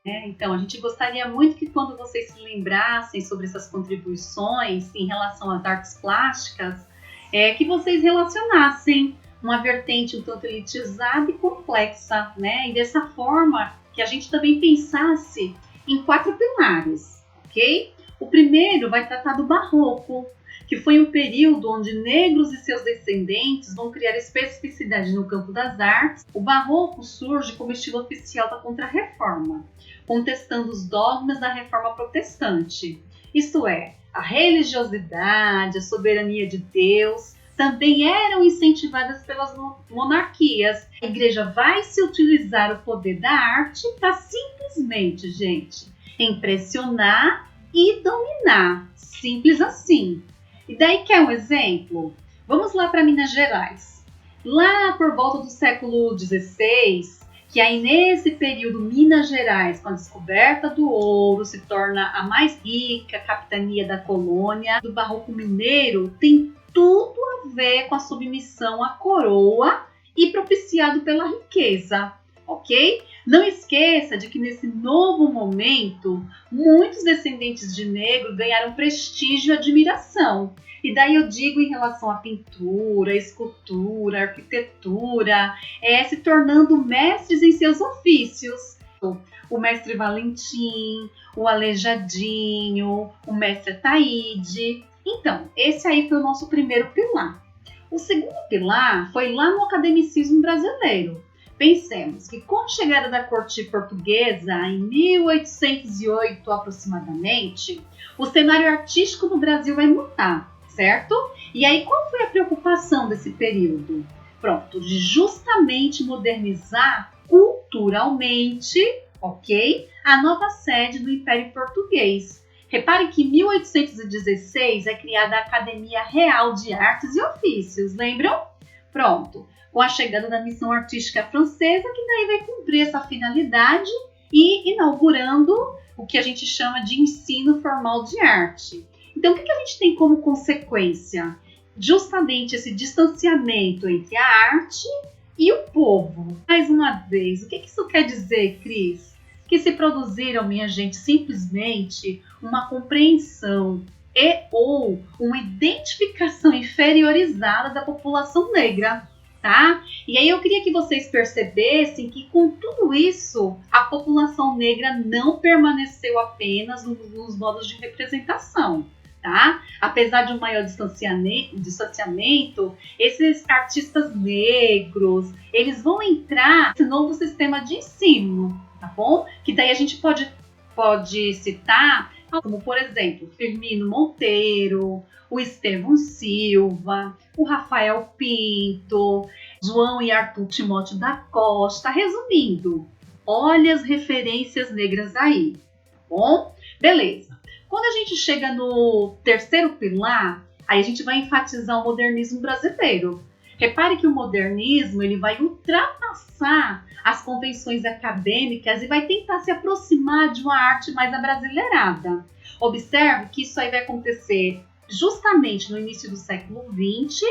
Então, a gente gostaria muito que quando vocês se lembrassem sobre essas contribuições em relação às artes plásticas, que vocês relacionassem uma vertente um tanto elitizada e complexa, né? E dessa forma que a gente também pensasse em 4 pilares, ok? O primeiro vai tratar do Barroco, que foi um período onde negros e seus descendentes vão criar especificidade no campo das artes. O Barroco surge como estilo oficial da Contra-Reforma, contestando os dogmas da Reforma Protestante, isto é, a religiosidade, a soberania de Deus, também eram incentivadas pelas monarquias. A igreja vai se utilizar o poder da arte para simplesmente, gente, impressionar e dominar. Simples assim. E daí quer um exemplo? Vamos lá para Minas Gerais. Lá por volta do século XVI, que aí nesse período Minas Gerais, com a descoberta do ouro, se torna a mais rica capitania da colônia. Do Barroco Mineiro tem tudo a ver com a submissão à coroa e propiciado pela riqueza, ok? Não esqueça de que nesse novo momento, muitos descendentes de negro ganharam prestígio e admiração. E daí eu digo em relação à pintura, escultura, arquitetura, se tornando mestres em seus ofícios. O mestre Valentim, o Aleijadinho, o mestre Ataíde. Então, esse aí foi o nosso primeiro pilar. O segundo pilar foi lá no academicismo brasileiro. Pensemos que com a chegada da corte portuguesa, em 1808 aproximadamente, o cenário artístico no Brasil vai mudar, certo? E aí, qual foi a preocupação desse período? Pronto, de justamente modernizar culturalmente, ok? A nova sede do Império Português. Repare que em 1816 é criada a Academia Real de Artes e Ofícios, lembram? Pronto, com a chegada da missão artística francesa, que daí vai cumprir essa finalidade e inaugurando o que a gente chama de ensino formal de arte. Então, o que a gente tem como consequência? Justamente esse distanciamento entre a arte e o povo. Mais uma vez, o que isso quer dizer, Cris? Que se produziram, minha gente, simplesmente uma compreensão ou uma identificação inferiorizada da população negra, tá? E aí eu queria que vocês percebessem que com tudo isso, a população negra não permaneceu apenas nos modos de representação, tá? Apesar de um maior distanciamento, esses artistas negros, eles vão entrar nesse novo sistema de ensino, tá bom? Que daí a gente pode citar, como por exemplo, Firmino Monteiro, o Estevão Silva, o Rafael Pinto, João e Arthur Timóteo da Costa. Resumindo, olha as referências negras aí, tá bom? Beleza. Quando a gente chega no terceiro pilar, aí a gente vai enfatizar o modernismo brasileiro. Repare que o modernismo ele vai ultrapassar as convenções acadêmicas e vai tentar se aproximar de uma arte mais abrasileirada. Observe que isso aí vai acontecer justamente no início do século XX,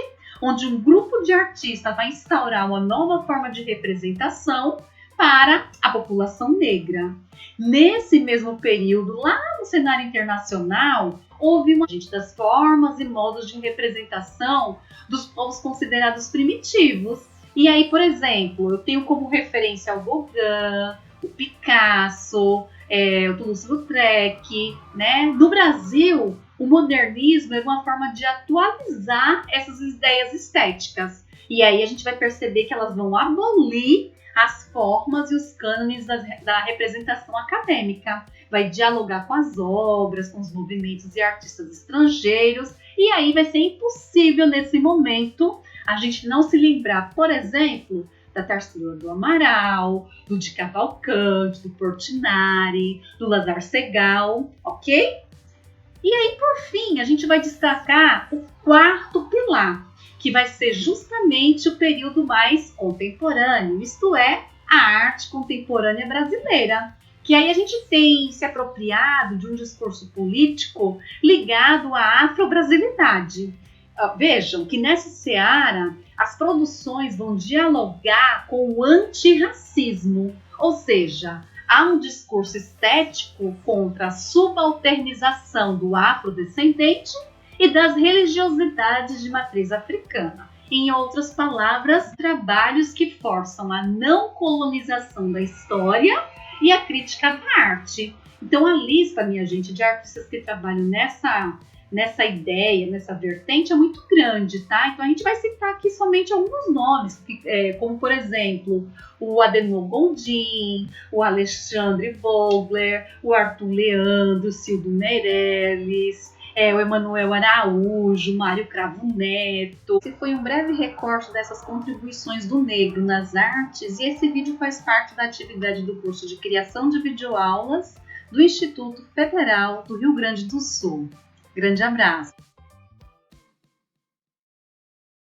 onde um grupo de artistas vai instaurar uma nova forma de representação para a população negra. Nesse mesmo período, lá no cenário internacional, houve uma gente das formas e modos de representação dos povos considerados primitivos. E aí, por exemplo, eu tenho como referência o Gauguin, o Picasso, o Toulouse-Lautrec, né? No Brasil, o modernismo é uma forma de atualizar essas ideias estéticas. E aí a gente vai perceber que elas vão abolir as formas e os cânones da representação acadêmica. Vai dialogar com as obras, com os movimentos e artistas estrangeiros. E aí vai ser impossível, nesse momento, a gente não se lembrar, por exemplo, da Tarsila do Amaral, do de Cavalcante, do Portinari, do Lazar Segal, ok? E aí, por fim, a gente vai destacar o quarto pilar, que vai ser justamente o período mais contemporâneo, isto é, a arte contemporânea brasileira. Que aí a gente tem se apropriado de um discurso político ligado à afro-brasilidade. Vejam que nessa seara as produções vão dialogar com o antirracismo, ou seja, há um discurso estético contra a subalternização do afrodescendente e das religiosidades de matriz africana. Em outras palavras, trabalhos que forçam a não colonização da história e a crítica da arte. Então, a lista, minha gente, de artistas que trabalham nessa ideia, nessa vertente, é muito grande, tá? Então, a gente vai citar aqui somente alguns nomes, como, por exemplo, o Adenor Gondim, o Alexandre Vogler, o Arthur Leandro, o Silvio Meirelles, o Emanuel Araújo, Mário Cravo Neto. Esse foi um breve recorte dessas contribuições do negro nas artes, e esse vídeo faz parte da atividade do curso de Criação de Videoaulas do Instituto Federal do Rio Grande do Sul. Grande abraço!